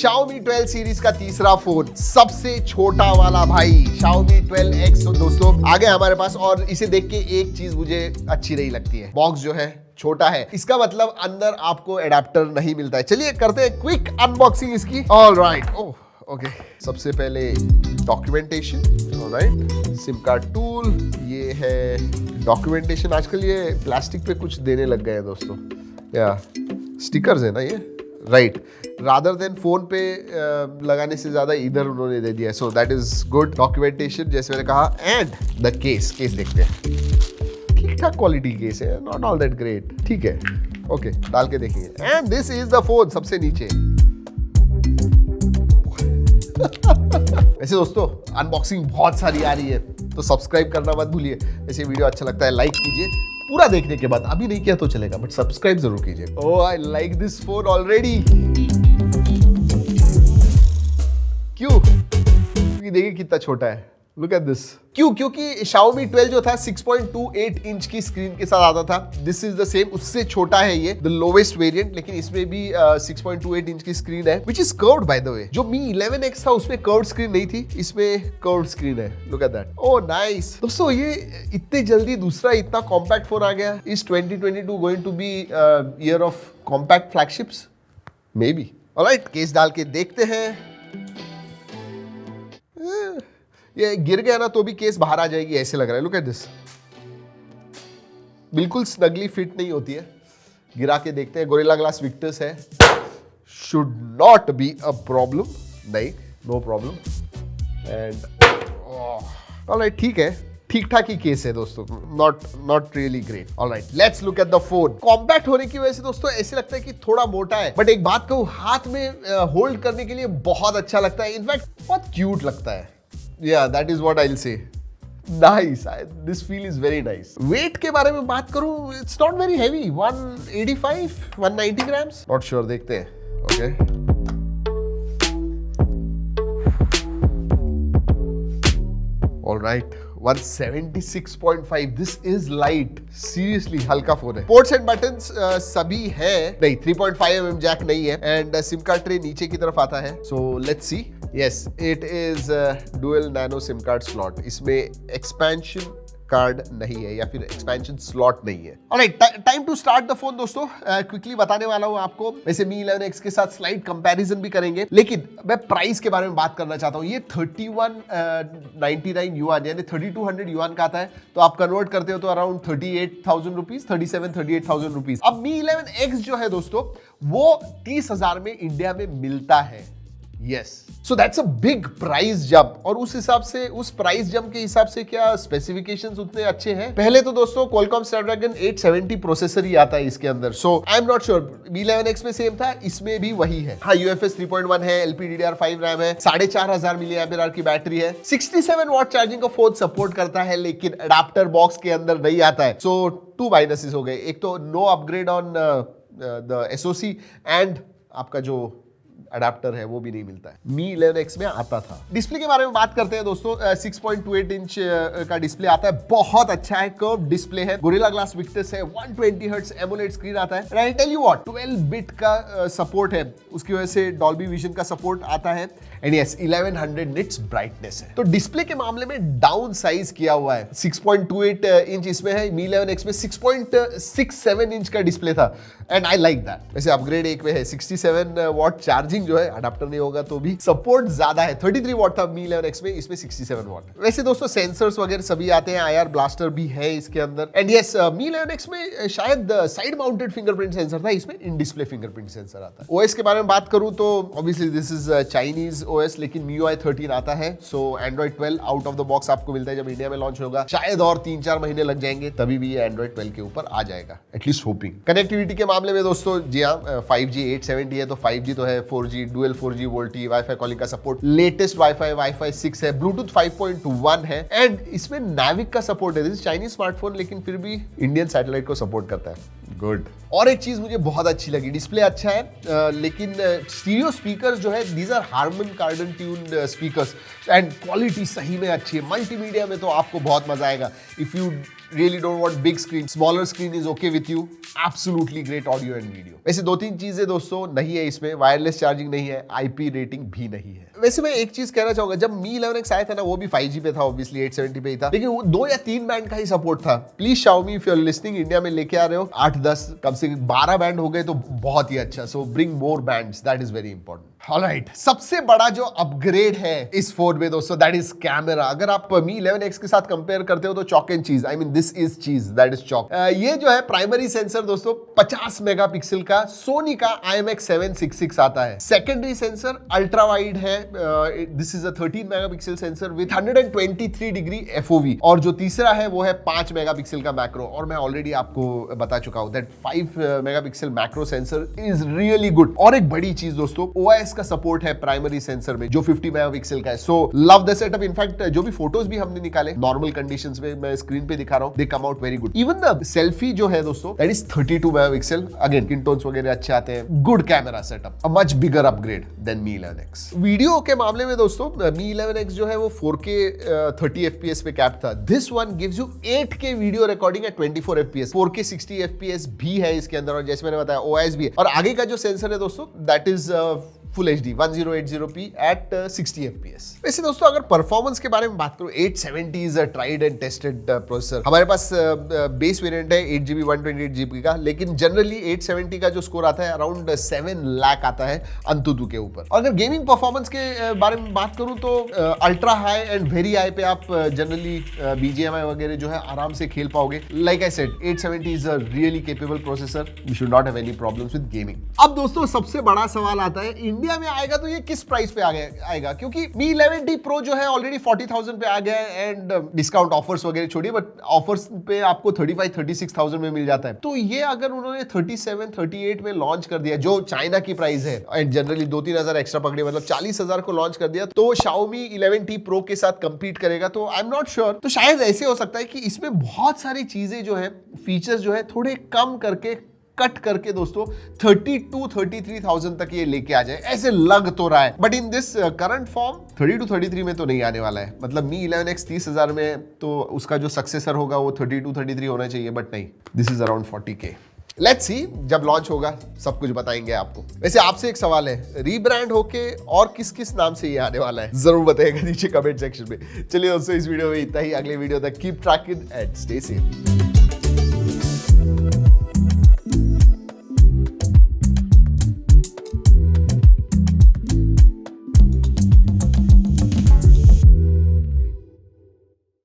Xiaomi 12 series का तीसरा phone, सबसे छोटा वाला भाई Xiaomi 12X। तो दोस्तों आगे हमारे पास, और इसे देख के एक चीज मुझे अच्छी नहीं लगती है, बॉक्स जो है छोटा है, इसका मतलब अंदर आपको एडाप्टर नहीं मिलता है। चलिए करते हैं क्विक अनबॉक्सिंग इसकी। ऑलराइट, ओह ओके, सबसे पहले documentation, alright, SIM card tool, ये है डॉक्यूमेंटेशन। आजकल ये प्लास्टिक पे कुछ देने लग गए हैं दोस्तों, या स्टिकर्स है ना ये, राइट, रादर देन फोन पे लगाने से ज्यादा इधर उन्होंने दे दिया, so that is good. Documentation जैसे मैंने कहा, एंड द केस देखते हैं, ठीक ठाक क्वालिटी केस है, नॉट ऑल दैट ग्रेट, ठीक है, ओके, डाल के देखेंगे। And this is the phone, सबसे नीचे। वैसे दोस्तों अनबॉक्सिंग बहुत सारी आ रही है, तो सब्सक्राइब करना मत भूलिए। ऐसे वीडियो अच्छा लगता है लाइक कीजिए पूरा देखने के बाद, अभी नहीं किया तो चलेगा बट सब्सक्राइब जरूर कीजिए। Oh I like this phone already. क्यों? देखिए कितना छोटा है, लुक एट दिस। क्यों? क्योंकि Xiaomi 12 जो था 6.28 इंच की स्क्रीन के साथ आता था, दिस इज द सेम, उससे छोटा है ये, द लोवेस्ट वेरिएंट, लेकिन इसमें भी 6.28 इंच की स्क्रीन है, which is curved by the way. जो Mi 11X था उसमें कर्व्ड स्क्रीन नहीं थी, इसमें कर्व्ड स्क्रीन है, look at that. Oh nice. दोस्तों ये इतने जल्दी दूसरा इतना कॉम्पैक्ट फोन आ गया। Is 2022 going to be year of compact flagships? Maybe. Alright, case डाल के देखते हैं। ये गिर गया ना तो भी केस बाहर आ जाएगी, ऐसे लग रहा है, लुक एट दिस। बिल्कुल स्नगली फिट नहीं होती है। गिरा के देखते हैं। गोरिल्ला ग्लास विक्टर्स है, should not be a problem, नहीं, नो प्रॉब्लम। एंड ऑलराइट, ठीक है, ठीक ठाक ही केस है दोस्तों, not really great. Alright, let's look at the phone. Compact होने की वजह से दोस्तों ऐसे लगता है कि थोड़ा मोटा है, बट एक बात कहूं, हाथ में होल्ड करने के लिए बहुत अच्छा लगता है, इनफैक्ट बहुत क्यूट लगता है। Yeah, that is what I'll say. Nice. This feel is very nice. Weight के बारे में बात करूं, it's not very heavy. 185, 190 grams. Not sure, देखते हैं. Okay. All right. 176.5. This is light. Seriously, हल्का फोन है. Ports and buttons सभी है. नहीं, 3.5mm जैक नहीं है. And सिम कार्ड ट्रे नीचे की तरफ आता है. So let's see. Yes, it is dual nano SIM card slot. इसमें expansion कार्ड नहीं है या फिर एक्सपेंशन स्लॉट नहीं है। Alright, time to start the phone दोस्तों। क्विकली बताने वाला हूं आपको। वैसे Mi 11X के साथ स्लाइड कंपैरिजन भी करेंगे, लेकिन मैं प्राइस के बारे में बात करना चाहता हूं। ये 3199 युआन यानी 3200 युआन का आता है, तो आप कन्वर्ट करते हो तो अराउंड 38,000 रुपीज, 38,000 रुपीज। अब Mi 11X जो है दोस्तों, वो 30,000 में इंडिया में मिलता है। Yes, so that's a big price jump. और उस हिसाब से, उस प्राइस जंप के हिसाब से क्या स्पेसिफिकेशंस उतने अच्छे हैं? पहले तो दोस्तों Qualcomm Snapdragon 870 प्रोसेसर ही आता है इसके अंदर, so I am not sure. Mi 11X में सेम था, इसमें भी वही है। हाँ, UFS 3.1 है, LPDDR5 रैम है, 4500 mAh की बैटरी है, 67 वॉट चार्जिंग का फोन सपोर्ट करता है, लेकिन अडाप्टर बॉक्स के अंदर नहीं आता है। सो 2 माइनसेस हो गए। एक तो no upgrade on the SoC, and आपका जो अडाप्टर है वो भी नहीं मिलता है। Mi 11X में आता था। डिस्प्ले के बारे में बात करते हैं दोस्तों। 6.28 इंच का डिस्प्ले आता है, बहुत अच्छा है, कर्व डिस्प्ले है, गोरिल्ला ग्लास विक्टर्स है, 120 हर्ट्ज एमोलेड स्क्रीन आता है। I tell you what, 12 bit का सपोर्ट है, उसकी वजह से डॉल्बी विजन का सपोर्ट आता है। एंड यस, 1100 निट्स ब्राइटनेस है। तो डिस्प्ले के मामले में डाउन साइज किया हुआ है। 6.28 इंच इसमें है, Mi 11X में 6.67 इंच का डिस्प्ले था, एंड आई लाइक दैट। वैसे अपग्रेड एक में है, 67 वॉट चार्जिंग जो है, अडाप्टर नहीं होगा तो भी सपोर्ट ज्यादा है। 33 वॉट था Mi 11X में, इसमें 67 वॉट। वैसे दोस्तों सेंसर्स वगैरह सभी आते हैं, IR ब्लास्टर भी है इसके अंदर। एंड यस, Mi 11X में शायद साइड माउंटेड फिंगरप्रिंट सेंसर था, इसमें इन डिस्प्ले फिंगरप्रिंट सेंसर आता है। OS के बारे में बात करूं तो obviously this is Chinese OS, लेकिन MIUI 13 आता है। सो Android 12 out of the box आपको मिलता है। जब इंडिया में लॉन्च होगा शायद और 3-4 महीने लग जाएंगे, तभी भी ये Android 12 के ऊपर आ जाएगा, एटलीस्ट होपिंग। कनेक्टिविटी के मामले में दोस्तों, जी हाँ, 5G 870 है, तो 5G तो है, 4G dual 4G VoLTE, wifi calling का सपोर्ट, लेटेस्ट वाईफाई 6 है, ब्लूटूथ 5.1 है, एंड इसमें नाविक का सपोर्ट है। दिस इज चाइनीज स्मार्टफोन, लेकिन फिर भी इंडियन सैटेलाइट को सपोर्ट करता है। गुड। और एक चीज मुझे बहुत अच्छी लगी, डिस्प्ले अच्छा है, लेकिन स्टीरियो स्पीकर्स जो है, these are Harman Kardon tuned speakers, and quality सही में अच्छी है। मल्टीमीडिया में तो आपको बहुत मजा आएगा। If you really don't want big screen, smaller screen is okay with you. Absolutely great audio and video. वैसे 2-3 चीजें दोस्तों नहीं है इसमें, वायरलेस चार्जिंग नहीं है, IP रेटिंग भी नहीं है। वैसे मैं एक चीज कहना चाहूंगा, जब Mi 11X आया था ना, वो भी 5G पे था, ऑब्वियसली 870 पे ही था, लेकिन वो 2 या 3 बैंड का ही सपोर्ट था। Please Xiaomi, if you are listening, India में लेके आ रहे हो 8-10 कम से कम 12 बैंड हो गए तो बहुत ही अच्छा। सो bring more bands, that is very important. Alright, सबसे बड़ा जो अपग्रेड है इस फोन में दोस्तों, दैट इज कैमरा। अगर आप Mi 11X के साथ कंपेयर करते हो तो चॉक एंड चीज, आई मीन दिस इज चीज, दैट इज चॉक। ये जो है प्राइमरी सेंसर दोस्तों 50 मेगापिक्सल का सोनी का IMX766 आता है। सेकेंडरी सेंसर अल्ट्रा वाइड है, this is a 13 megapixel sensor with 123 degree FOV, और जो तीसरा है वो है 5 मेगापिक्सल का मैक्रो। और मैं ऑलरेडी आपको बता चुका हूं that 5 megapixel macro sensor is really good. और एक बड़ी चीज दोस्तों, OIS का सपोर्ट है प्राइमरी सेंसर में जो 50 मेगापिक्सल का है। So love the setup. In fact जो भी फोटोज भी हमने निकाले नॉर्मल कंडीशंस में, मैं स्क्रीन पे दिखा रहा हूं, they come out very good. Even the selfie जो है दोस्तों, that is 32 megapixel, again skin tones वगैरह अच्छे आते हैं, good camera setup, a much bigger upgrade than Mi 11X। Video के मामले में दोस्तों Mi 11X जो है वो 4K 30 FPS पे कैप था। This one gives you 8K video recording at 24 FPS, 4K 60 FPS भी है इसके अंदर, और जैसे मैंने बताया OIS भी है। और आगे का जो सेंसर है दोस्तों, that is full HD 1080p at 60 FPS। वैसे दोस्तों अगर परफॉर्मेंस के बारे में बात करूं, 870 is a tried and tested processor. हमारे पास बेस वेरिएंट है 8GB 128GB का, लेकिन जनरली 870 का जो स्कोर आता है अराउंड 7 लाख आता है अंतुतु के ऊपर। अगर गेमिंग परफॉर्मेंस के बारे में बात करूं तो ultra high and very high पे आप जनरली BGMI वगैरह जो है आराम से खेल पाओगे। Like I said, 870 is a really capable processor, you should not have any problems with gaming. अब दोस्तों सबसे बड़ा सवाल आता है, इंडिया में आएगा तो ये किस प्राइस पे आएगा? क्योंकि Mi 11T Pro जो है ऑलरेडी 40,000 पे आ गया है, एंड डिस्काउंट ऑफर्स वगैरह छोड़िए, बट ऑफर्स पे आपको 35-36,000 में मिल जाता है। तो ये अगर उन्होंने 37-38 में लॉन्च कर दिया, जो चाइना की प्राइस है, एंड जनरली 2-3 एक्स्ट्रा पकड़े, मतलब 40,000 को लॉन्च कर दिया, तो Xiaomi 11T Pro के साथ कंपीट करेगा, तो आई एम नॉट श्योर। तो शायद ऐसे हो सकता है कि इसमें बहुत सारी चीजें जो है, फीचर्स जो है थोड़े कम करके, कट करके दोस्तों 32-33,000 तक ये लेके आ जाए, ऐसे लग तो रहा है। But in this current form 32-33 में तो नहीं आने वाला है। मतलब Mi 11X 30,000 में, तो उसका जो सक्सेसर होगा वो 32-33 होना चाहिए, बट नहीं, this is around 40K। Let's see, जब लॉन्च होगा सब कुछ बताएंगे आपको। वैसे आपसे एक सवाल है, रीब्रांड होके और किस किस नाम से ये आने वाला है, जरूर बताइएगा नीचे कमेंट सेक्शन में। चलिए दोस्तों, इस वीडियो में इतना ही। अगले वीडियो तक keep trekking and stay safe.